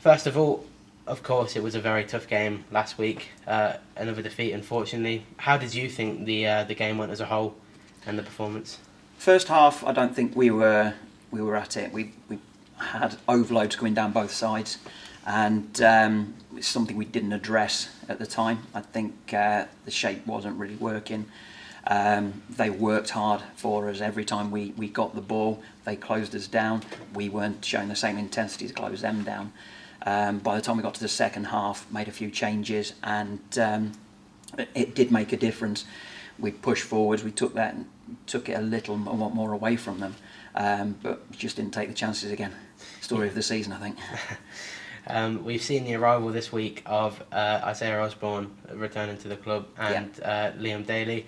First of all, of course, it was a very tough game last week. Another defeat, unfortunately. How did you think the game went as a whole and the performance? First half, I don't think we were at it. We had overloads coming down both sides, and it's something we didn't address at the time. I think the shape wasn't really working. They worked hard for us every time we got the ball. They closed us down. We weren't showing the same intensity to close them down. By the time we got to the second half, made a few changes, and it did make a difference. We pushed forwards. We took it a little more away from them, but just didn't take the chances again. Story of the season, I think. We've seen the arrival this week of Isaiah Osborne returning to the club and Liam Daly.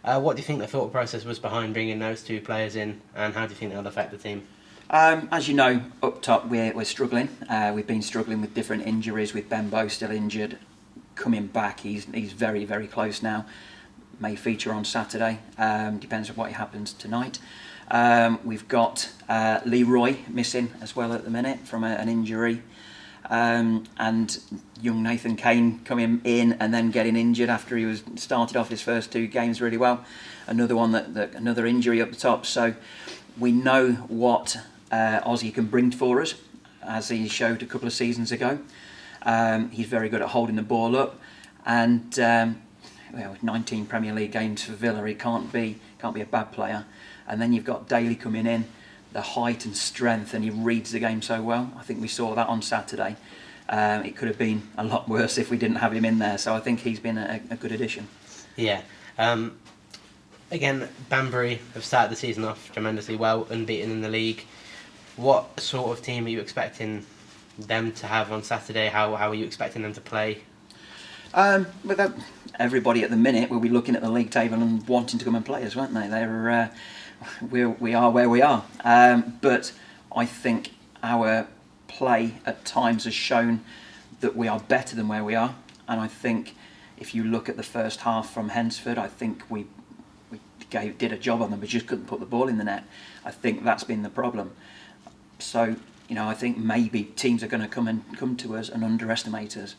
What do you think the thought process was behind bringing those two players in, and how do you think they'll affect the team? As you know, up top we're struggling. We've been struggling with different injuries, with Benbow still injured. Coming back, he's very, very close now. May feature on Saturday, depends on what happens tonight. We've got Leroy missing as well at the minute from an injury. And young Nathan Kane coming in and then getting injured after he was started off his first two games really well. Another one another injury up the top. So we know what Ozzy can bring for us, as he showed a couple of seasons ago. He's very good at holding the ball up, and 19 Premier League games for Villa, he can't be a bad player. And then you've got Daly coming in, the height and strength, and he reads the game so well. I think we saw that on Saturday. It could have been a lot worse if we didn't have him in there, so I think he's been a good addition. Yeah. Again, Banbury have started the season off tremendously well, unbeaten in the league. What sort of team are you expecting them to have on Saturday? How are you expecting them to play? Without everybody at the minute will be looking at the league table and wanting to come and play us, won't they? We are where we are. But I think our play at times has shown that we are better than where we are. And I think if you look at the first half from Hensford, I think we did a job on them, but just couldn't put the ball in the net. I think that's been the problem. So, I think maybe teams are going to come to us and underestimate us.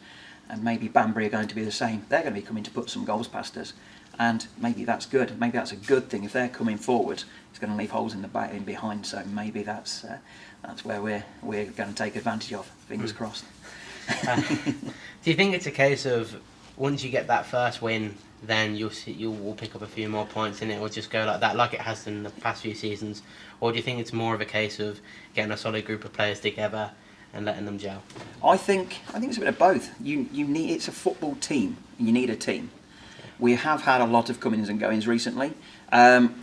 And maybe Banbury are going to be the same. They're going to be coming to put some goals past us. And maybe that's good. Maybe that's a good thing. If they're coming forward, it's going to leave holes in the back and behind. So maybe that's where we're going to take advantage of. Fingers crossed. Do you think it's a case of once you get that first win, then you will pick up a few more points and it will just go like that, like it has in the past few seasons? Or do you think it's more of a case of getting a solid group of players together and letting them gel? I think it's a bit of both. You need, it's a football team. You need a team. We have had a lot of comings and goings recently,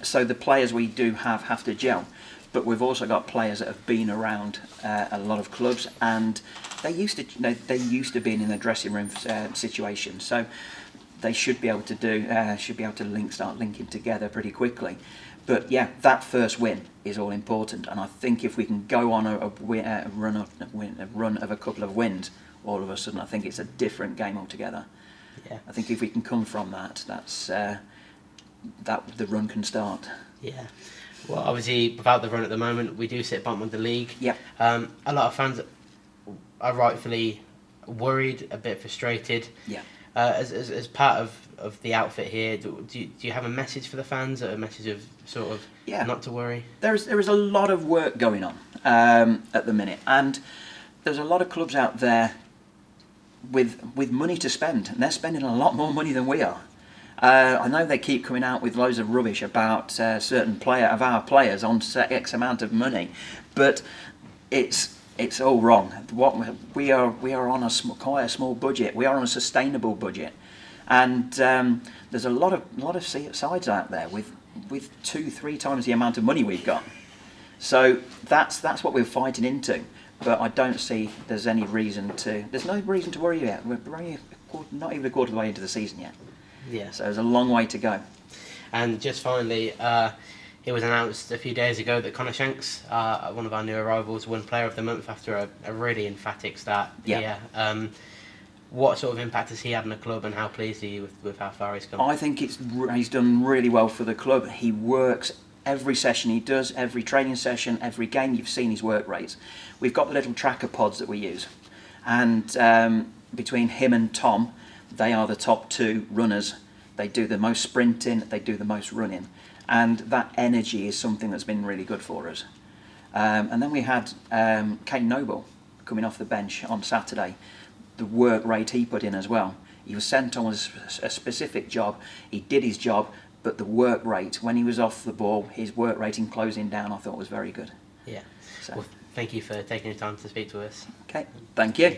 so the players we do have to gel. But we've also got players that have been around a lot of clubs, and they used to being in the dressing room situation. So they should be able to start linking together pretty quickly. But yeah, that first win is all important, and I think if we can go on a run of a couple of wins, all of a sudden I think it's a different game altogether. Yeah. I think if we can come from that, the run can start. Yeah. Well, obviously, without the run at the moment, we do sit bottom of the league. Yeah. A lot of fans are rightfully worried, a bit frustrated. Yeah. As part of the outfit here, do you have a message for the fans, a message of sort of not to worry? There is a lot of work going on at the minute, and there's a lot of clubs out there with money to spend, and they're spending a lot more money than we are. I know they keep coming out with loads of rubbish about certain of our players on X amount of money, but it's all wrong. We are on quite a small budget. We are on a sustainable budget, and there's a lot of sides out there with 2-3 times the amount of money we've got. So that's what we're fighting into. But I don't see there's any reason to. There's no reason to worry yet. We're only not even a quarter of the way into the season yet. Yeah. So there's a long way to go. And just finally, it was announced a few days ago that Connor Shanks, one of our new arrivals, won Player of the Month after a really emphatic start. Yeah. What sort of impact has he had on the club, and how pleased are you with how far he's come? I think he's done really well for the club. He works every session he does, every training session, every game. You've seen his work rates. We've got the little tracker pods that we use, And between him and Tom, they are the top 2 runners. They do the most sprinting, they do the most running. And that energy is something that's been really good for us. And then we had Kane Noble coming off the bench on Saturday. The work rate he put in as well. He was sent on a specific job. He did his job, but the work rate, when he was off the ball, his work rate in closing down, I thought was very good. Yeah. So. Well, thank you for taking the time to speak to us. Okay, thank you.